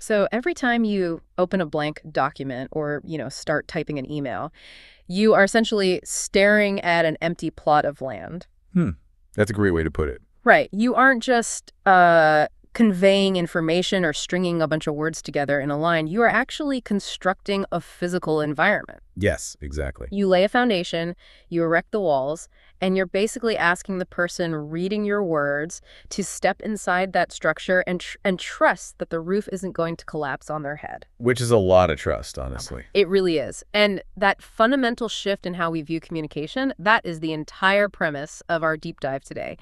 So every time you open a blank document or, start typing an email, you are essentially staring at an empty plot of land. Hmm. That's a great way to put it. Right. You aren't just conveying information or stringing a bunch of words together in a line. You are actually constructing a physical environment. Yes, exactly. You lay a foundation, you erect the walls, and you're basically asking the person reading your words to step inside that structure and trust that the roof isn't going to collapse on their head. Which is a lot of trust, honestly. It really is. And that fundamental shift in how we view communication, that is the entire premise of our deep dive today.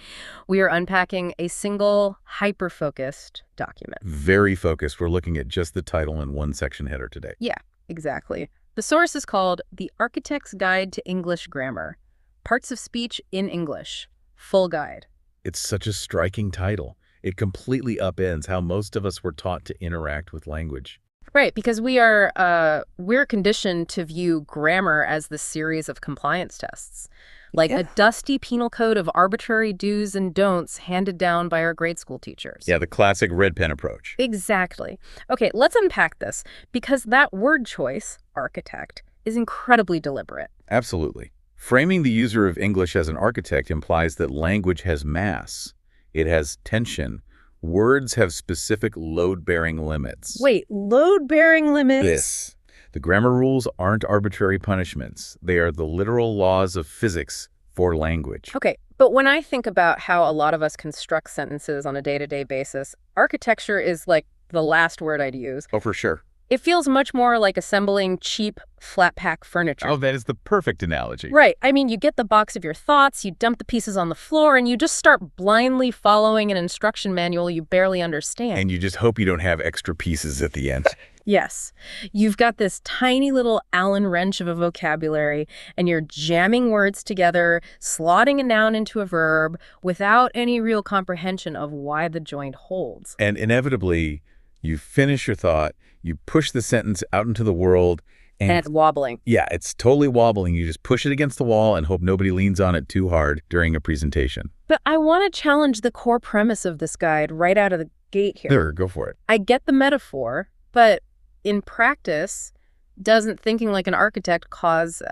We are unpacking a single, hyper-focused document. Very focused. We're looking at just the title and one section header today. Yeah, exactly. The source is called The Architect's Guide to English Grammar. Parts of Speech in English. Full guide. It's such a striking title. It completely upends how most of us were taught to interact with language. Right, because we're conditioned to view grammar as the series of compliance tests, like a dusty penal code of arbitrary do's and don'ts handed down by our grade school teachers. Yeah, the classic red pen approach. Exactly. Okay, let's unpack this, because that word choice, architect, is incredibly deliberate. Absolutely. Framing the user of English as an architect implies that language has mass. It has tension. Words have specific load-bearing limits. Wait, load-bearing limits? This. The grammar rules aren't arbitrary punishments. They are the literal laws of physics for language. Okay, but when I think about how a lot of us construct sentences on a day-to-day basis, architecture is like the last word I'd use. Oh, for sure. It feels much more like assembling cheap, flat-pack furniture. Oh, that is the perfect analogy. Right. I mean, you get the box of your thoughts, you dump the pieces on the floor, and you just start blindly following an instruction manual you barely understand. And you just hope you don't have extra pieces at the end. Yes. You've got this tiny little Allen wrench of a vocabulary, and you're jamming words together, slotting a noun into a verb, without any real comprehension of why the joint holds. And inevitably, you finish your thought, you push the sentence out into the world, And it's wobbling. Yeah, it's totally wobbling. You just push it against the wall and hope nobody leans on it too hard during a presentation. But I want to challenge the core premise of this guide right out of the gate here. There, go for it. I get the metaphor, but in practice, doesn't thinking like an architect cause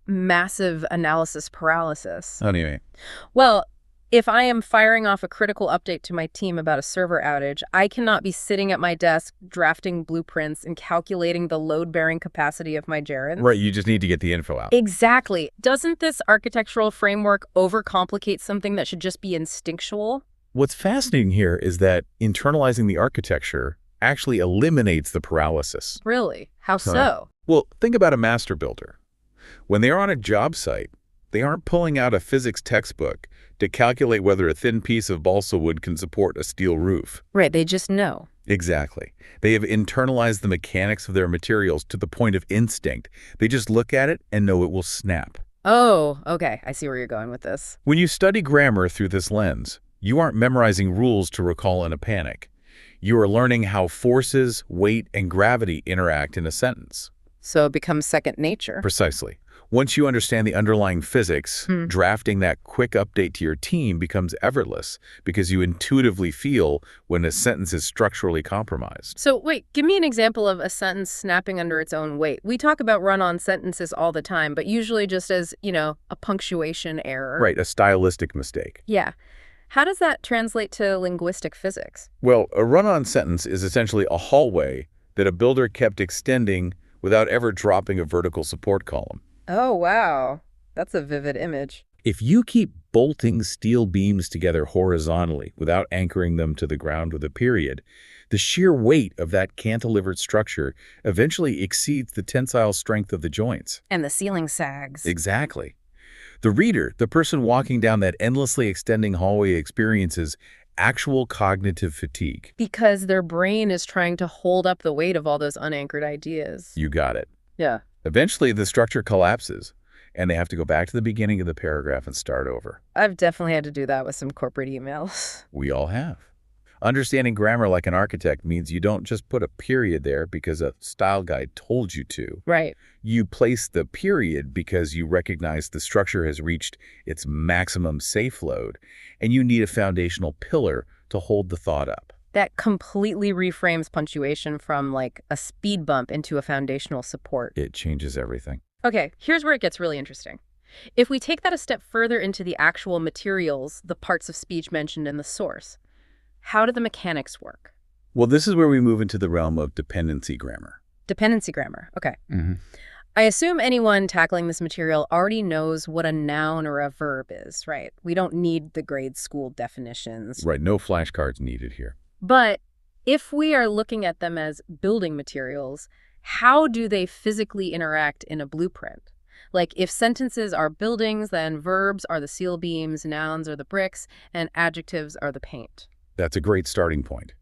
massive analysis paralysis? How do you mean? Well, if I am firing off a critical update to my team about a server outage, I cannot be sitting at my desk drafting blueprints and calculating the load-bearing capacity of my gerunds. Right, you just need to get the info out. Exactly. Doesn't this architectural framework overcomplicate something that should just be instinctual? What's fascinating here is that internalizing the architecture actually eliminates the paralysis. Really? How so? Well, think about a master builder. When they're on a job site, they aren't pulling out a physics textbook to calculate whether a thin piece of balsa wood can support a steel roof. Right, they just know. Exactly. They have internalized the mechanics of their materials to the point of instinct. They just look at it and know it will snap. Oh, okay. I see where you're going with this. When you study grammar through this lens, you aren't memorizing rules to recall in a panic. You are learning how forces, weight, and gravity interact in a sentence. So it becomes second nature. Precisely. Once you understand the underlying physics, drafting that quick update to your team becomes effortless because you intuitively feel when a sentence is structurally compromised. So wait, give me an example of a sentence snapping under its own weight. We talk about run-on sentences all the time, but usually just as, a punctuation error. Right, a stylistic mistake. Yeah. How does that translate to linguistic physics? Well, a run-on sentence is essentially a hallway that a builder kept extending without ever dropping a vertical support column. Oh, wow. That's a vivid image. If you keep bolting steel beams together horizontally without anchoring them to the ground with a period, the sheer weight of that cantilevered structure eventually exceeds the tensile strength of the joints. And the ceiling sags. Exactly. The reader, the person walking down that endlessly extending hallway, experiences actual cognitive fatigue. Because their brain is trying to hold up the weight of all those unanchored ideas. You got it. Yeah. Eventually, the structure collapses, and they have to go back to the beginning of the paragraph and start over. I've definitely had to do that with some corporate emails. We all have. Understanding grammar like an architect means you don't just put a period there because a style guide told you to. Right. You place the period because you recognize the structure has reached its maximum safe load, and you need a foundational pillar to hold the thought up. That completely reframes punctuation from like a speed bump into a foundational support. It changes everything. Okay, here's where it gets really interesting. If we take that a step further into the actual materials, the parts of speech mentioned in the source, how do the mechanics work? Well, this is where we move into the realm of dependency grammar. Dependency grammar. Okay. Mm-hmm. I assume anyone tackling this material already knows what a noun or a verb is, right? We don't need the grade school definitions. Right, no flashcards needed here. But if we are looking at them as building materials, how do they physically interact in a blueprint? Like, if sentences are buildings, then verbs are the steel beams, nouns are the bricks, and adjectives are the paint. That's a great starting point.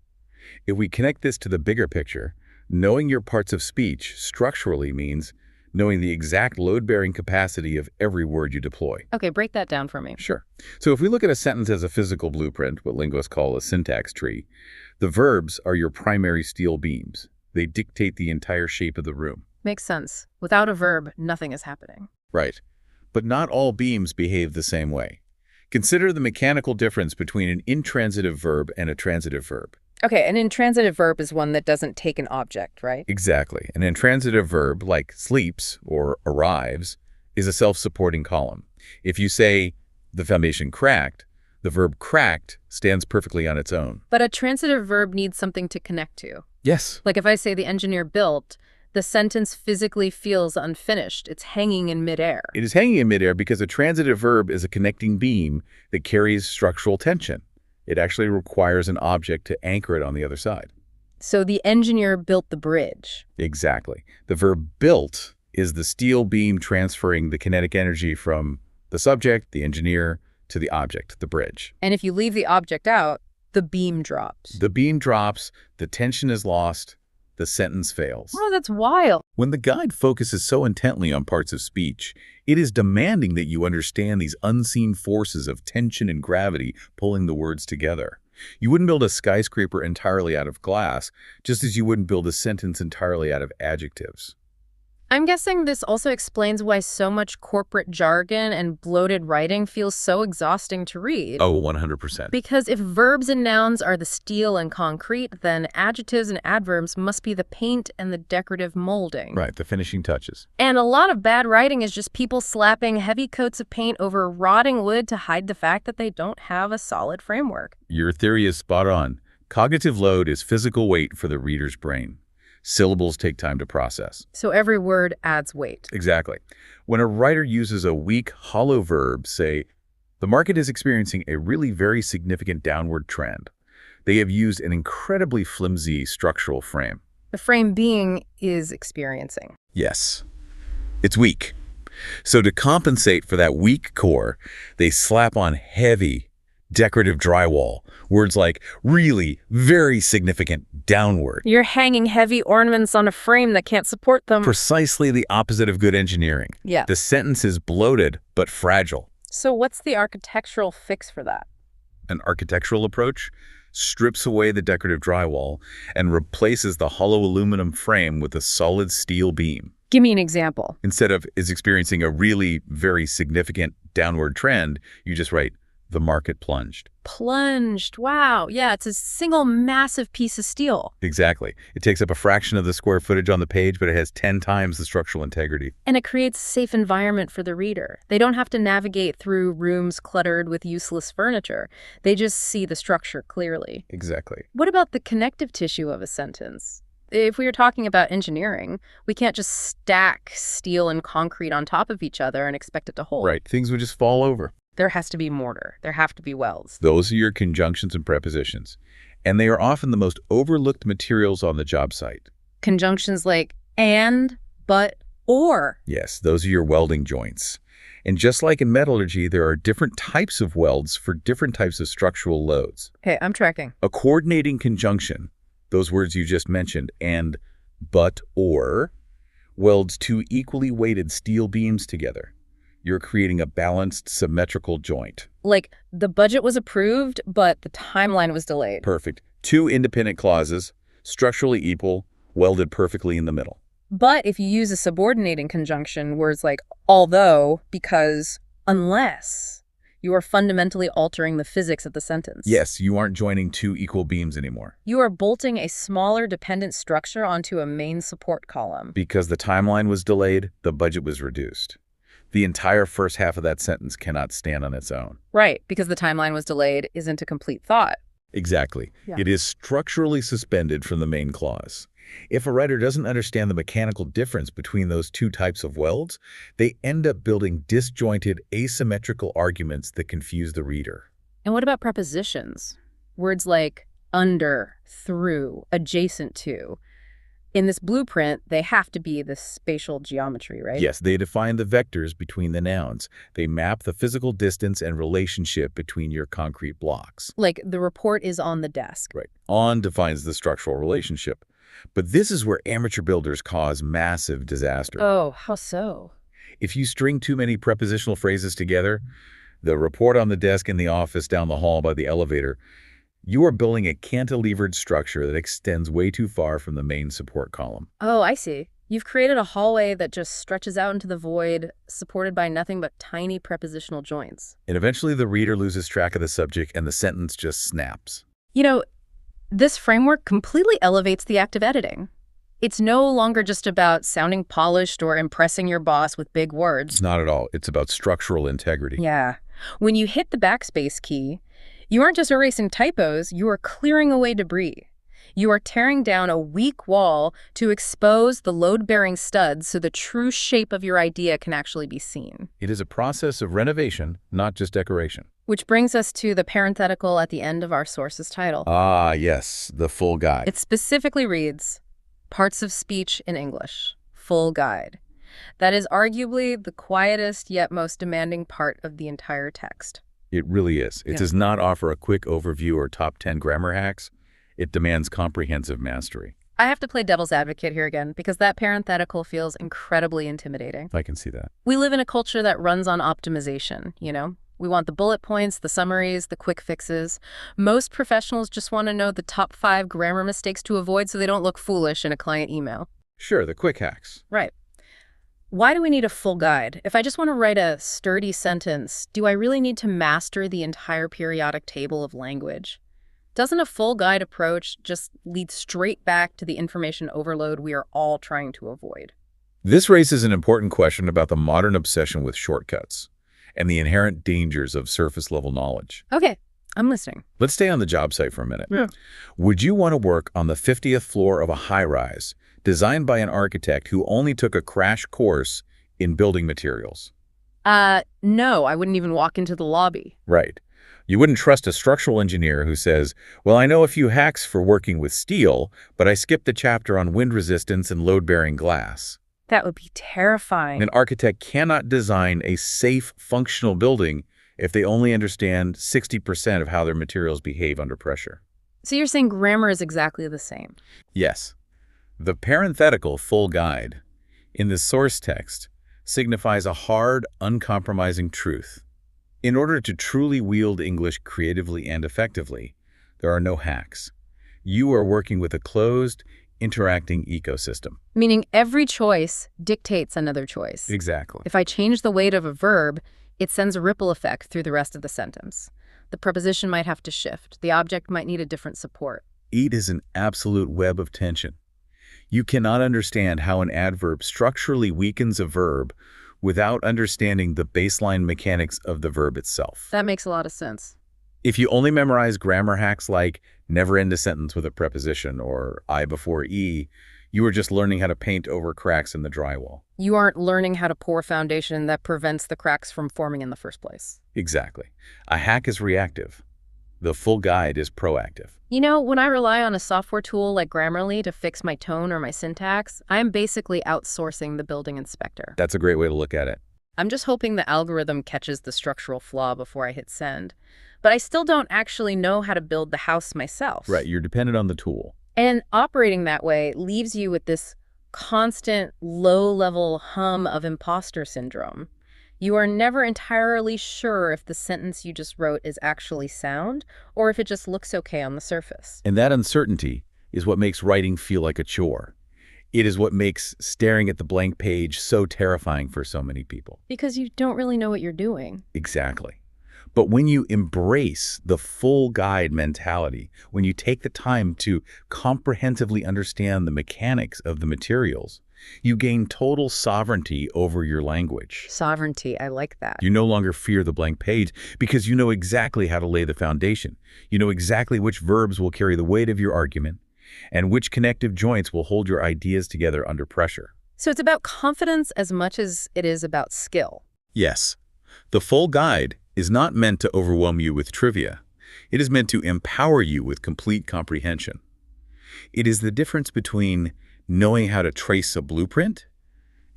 If we connect this to the bigger picture, knowing your parts of speech structurally means knowing the exact load-bearing capacity of every word you deploy. Okay, break that down for me. Sure. So if we look at a sentence as a physical blueprint, what linguists call a syntax tree, the verbs are your primary steel beams. They dictate the entire shape of the room. Makes sense. Without a verb, nothing is happening. Right. But not all beams behave the same way. Consider the mechanical difference between an intransitive verb and a transitive verb. Okay, an intransitive verb is one that doesn't take an object, right? Exactly. An intransitive verb, like sleeps or arrives, is a self-supporting column. If you say, the foundation cracked, the verb cracked stands perfectly on its own. But a transitive verb needs something to connect to. Yes. Like if I say the engineer built, the sentence physically feels unfinished. It's hanging in midair. It is hanging in midair because a transitive verb is a connecting beam that carries structural tension. It actually requires an object to anchor it on the other side. So the engineer built the bridge. Exactly. The verb built is the steel beam transferring the kinetic energy from the subject, the engineer, to the object, the bridge. And if you leave the object out, the beam drops. The beam drops, the tension is lost, the sentence fails. Oh, that's wild. When the guide focuses so intently on parts of speech, it is demanding that you understand these unseen forces of tension and gravity pulling the words together. You wouldn't build a skyscraper entirely out of glass, just as you wouldn't build a sentence entirely out of adjectives. I'm guessing this also explains why so much corporate jargon and bloated writing feels so exhausting to read. Oh, 100%. Because if verbs and nouns are the steel and concrete, then adjectives and adverbs must be the paint and the decorative molding. Right, the finishing touches. And a lot of bad writing is just people slapping heavy coats of paint over rotting wood to hide the fact that they don't have a solid framework. Your theory is spot on. Cognitive load is physical weight for the reader's brain. Syllables take time to process. So every word adds weight. Exactly. When a writer uses a weak, hollow verb, say, the market is experiencing a really very significant downward trend, they have used an incredibly flimsy structural frame. The frame being is experiencing. Yes. It's weak. So to compensate for that weak core, they slap on heavy, decorative drywall, words like really, very significant, downward. You're hanging heavy ornaments on a frame that can't support them. Precisely the opposite of good engineering. Yeah. The sentence is bloated, but fragile. So what's the architectural fix for that? An architectural approach strips away the decorative drywall and replaces the hollow aluminum frame with a solid steel beam. Give me an example. Instead of is experiencing a really, very significant downward trend, you just write, the market plunged. Plunged. Wow. Yeah, it's a single massive piece of steel. Exactly. It takes up a fraction of the square footage on the page, but it has 10 times the structural integrity. And it creates a safe environment for the reader. They don't have to navigate through rooms cluttered with useless furniture. They just see the structure clearly. Exactly. What about the connective tissue of a sentence? If we were talking about engineering, we can't just stack steel and concrete on top of each other and expect it to hold. Right. Things would just fall over. There has to be mortar. There have to be welds. Those are your conjunctions and prepositions. And they are often the most overlooked materials on the job site. Conjunctions like and, but, or. Yes, those are your welding joints. And just like in metallurgy, there are different types of welds for different types of structural loads. Okay, I'm tracking. A coordinating conjunction, those words you just mentioned, and but, or, welds two equally weighted steel beams together. You're creating a balanced, symmetrical joint. Like, the budget was approved, but the timeline was delayed. Perfect. Two independent clauses, structurally equal, welded perfectly in the middle. But if you use a subordinating conjunction, words like although, because, unless, You are fundamentally altering the physics of the sentence. Yes, you aren't joining two equal beams anymore. You are bolting a smaller dependent structure onto a main support column. Because the timeline was delayed, the budget was reduced. The entire first half of that sentence cannot stand on its own. Right, because the timeline was delayed isn't a complete thought. Exactly. Yeah. It is structurally suspended from the main clause. If a writer doesn't understand the mechanical difference between those two types of welds, they end up building disjointed, asymmetrical arguments that confuse the reader. And what about prepositions? Words like under, through, adjacent to. In this blueprint, they have to be this spatial geometry, right? Yes, they define the vectors between the nouns. They map the physical distance and relationship between your concrete blocks. Like the report is on the desk. Right. On defines the structural relationship. But this is where amateur builders cause massive disaster. Oh, how so? If you string too many prepositional phrases together, the report on the desk in the office down the hall by the elevator, you are building a cantilevered structure that extends way too far from the main support column. Oh, I see. You've created a hallway that just stretches out into the void, supported by nothing but tiny prepositional joints. And eventually the reader loses track of the subject and the sentence just snaps. You know, this framework completely elevates the act of editing. It's no longer just about sounding polished or impressing your boss with big words. It's not at all. It's about structural integrity. Yeah. When you hit the backspace key, you aren't just erasing typos, you are clearing away debris. You are tearing down a weak wall to expose the load-bearing studs so the true shape of your idea can actually be seen. It is a process of renovation, not just decoration. Which brings us to the parenthetical at the end of our source's title. Ah, yes, the full guide. It specifically reads, Parts of Speech in English, Full Guide. That is arguably the quietest yet most demanding part of the entire text. It really is. It does not offer a quick overview or top 10 grammar hacks. It demands comprehensive mastery. I have to play devil's advocate here again because that parenthetical feels incredibly intimidating. I can see that. We live in a culture that runs on optimization, you know? We want the bullet points, the summaries, the quick fixes. Most professionals just want to know the top 5 grammar mistakes to avoid so they don't look foolish in a client email. Sure, the quick hacks. Right. Why do we need a full guide? If I just want to write a sturdy sentence, do I really need to master the entire periodic table of language? Doesn't a full guide approach just lead straight back to the information overload we are all trying to avoid? This raises an important question about the modern obsession with shortcuts and the inherent dangers of surface-level knowledge. Okay, I'm listening. Let's stay on the job site for a minute. Yeah. Would you want to work on the 50th floor of a high-rise designed by an architect who only took a crash course in building materials? No, I wouldn't even walk into the lobby. Right. You wouldn't trust a structural engineer who says, well, I know a few hacks for working with steel, but I skipped the chapter on wind resistance and load-bearing glass. That would be terrifying. An architect cannot design a safe, functional building if they only understand 60% of how their materials behave under pressure. So you're saying grammar is exactly the same? Yes. The parenthetical full guide in the source text signifies a hard, uncompromising truth. In order to truly wield English creatively and effectively, there are no hacks. You are working with a closed, interacting ecosystem. Meaning every choice dictates another choice. Exactly. If I change the weight of a verb, it sends a ripple effect through the rest of the sentence. The preposition might have to shift. The object might need a different support. It is an absolute web of tension. You cannot understand how an adverb structurally weakens a verb without understanding the baseline mechanics of the verb itself. That makes a lot of sense. If you only memorize grammar hacks like never end a sentence with a preposition or I before E, you are just learning how to paint over cracks in the drywall. You aren't learning how to pour foundation that prevents the cracks from forming in the first place. Exactly. A hack is reactive. The full guide is proactive. You know, when I rely on a software tool like Grammarly to fix my tone or my syntax, I am basically outsourcing the building inspector. That's a great way to look at it. I'm just hoping the algorithm catches the structural flaw before I hit send. But I still don't actually know how to build the house myself. Right, you're dependent on the tool. And operating that way leaves you with this constant low-level hum of imposter syndrome. You are never entirely sure if the sentence you just wrote is actually sound or if it just looks okay on the surface. And that uncertainty is what makes writing feel like a chore. It is what makes staring at the blank page so terrifying for so many people. Because you don't really know what you're doing. Exactly. But when you embrace the full guide mentality, when you take the time to comprehensively understand the mechanics of the materials, you gain total sovereignty over your language. Sovereignty, I like that. You no longer fear the blank page because you know exactly how to lay the foundation. You know exactly which verbs will carry the weight of your argument and which connective joints will hold your ideas together under pressure. So it's about confidence as much as it is about skill. Yes, the full guide is not meant to overwhelm you with trivia. It is meant to empower you with complete comprehension. It is the difference between knowing how to trace a blueprint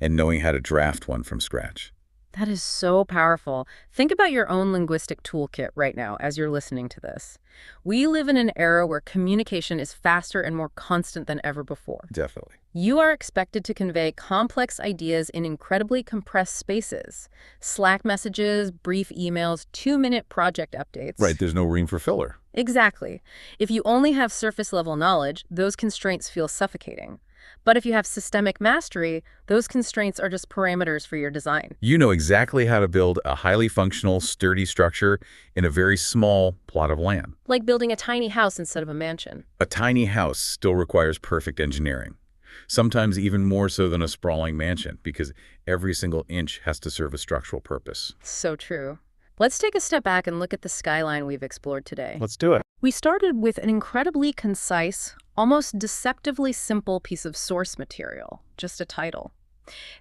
and knowing how to draft one from scratch. That is so powerful. Think about your own linguistic toolkit right now as you're listening to this. We live in an era where communication is faster and more constant than ever before. Definitely. You are expected to convey complex ideas in incredibly compressed spaces. Slack messages, brief emails, 2-minute project updates. Right, there's no room for filler. Exactly. If you only have surface-level knowledge, those constraints feel suffocating. But if you have systemic mastery, those constraints are just parameters for your design. You know exactly how to build a highly functional, sturdy structure in a very small plot of land. Like building a tiny house instead of a mansion. A tiny house still requires perfect engineering, sometimes even more so than a sprawling mansion, because every single inch has to serve a structural purpose. So true. Let's take a step back and look at the skyline we've explored today. Let's do it. We started with an incredibly concise, almost deceptively simple piece of source material, just a title.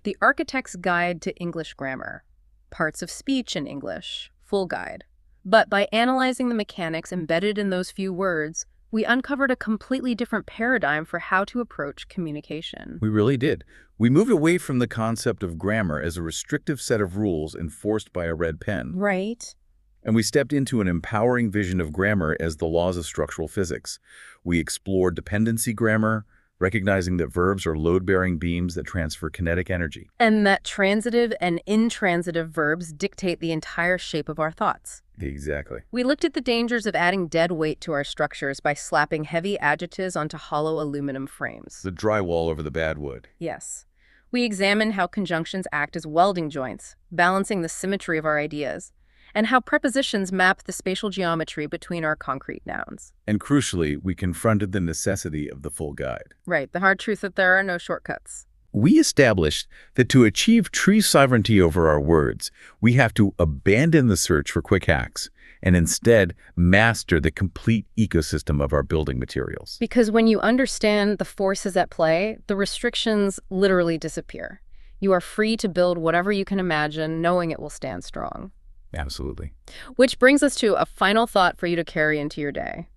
The Architect's Guide to English Grammar, Parts of Speech in English, full guide. But by analyzing the mechanics embedded in those few words, we uncovered a completely different paradigm for how to approach communication. We really did. We moved away from the concept of grammar as a restrictive set of rules enforced by a red pen. Right. And we stepped into an empowering vision of grammar as the laws of structural physics. We explored dependency grammar, recognizing that verbs are load-bearing beams that transfer kinetic energy. And that transitive and intransitive verbs dictate the entire shape of our thoughts. Exactly. We looked at the dangers of adding dead weight to our structures by slapping heavy adjectives onto hollow aluminum frames. The drywall over the bad wood. Yes. We examined how conjunctions act as welding joints, balancing the symmetry of our ideas, and how prepositions map the spatial geometry between our concrete nouns. And crucially, we confronted the necessity of the full guide. Right, the hard truth that there are no shortcuts. We established that to achieve true sovereignty over our words, we have to abandon the search for quick hacks and instead master the complete ecosystem of our building materials. Because when you understand the forces at play, the restrictions literally disappear. You are free to build whatever you can imagine, knowing it will stand strong. Absolutely. Which brings us to a final thought for you to carry into your day.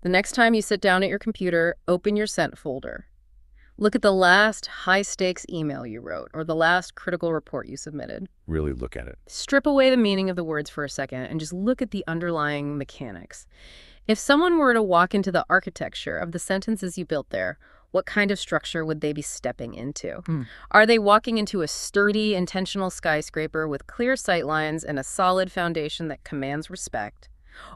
The next time you sit down at your computer, open your sent folder. Look at the last high-stakes email you wrote or the last critical report you submitted. Really look at it. Strip away the meaning of the words for a second and just look at the underlying mechanics. If someone were to walk into the architecture of the sentences you built there, what kind of structure would they be stepping into? Are they walking into a sturdy, intentional skyscraper with clear sightlines and a solid foundation that commands respect?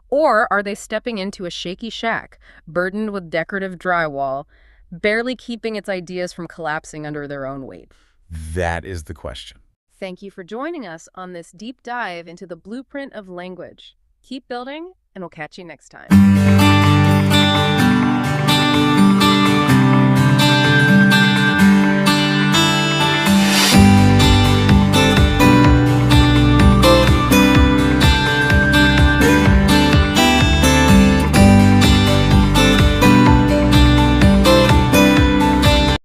Or are they stepping into a shaky shack, burdened with decorative drywall, barely keeping its ideas from collapsing under their own weight? That is the question. Thank you for joining us on this deep dive into the blueprint of language. Keep building, and we'll catch you next time.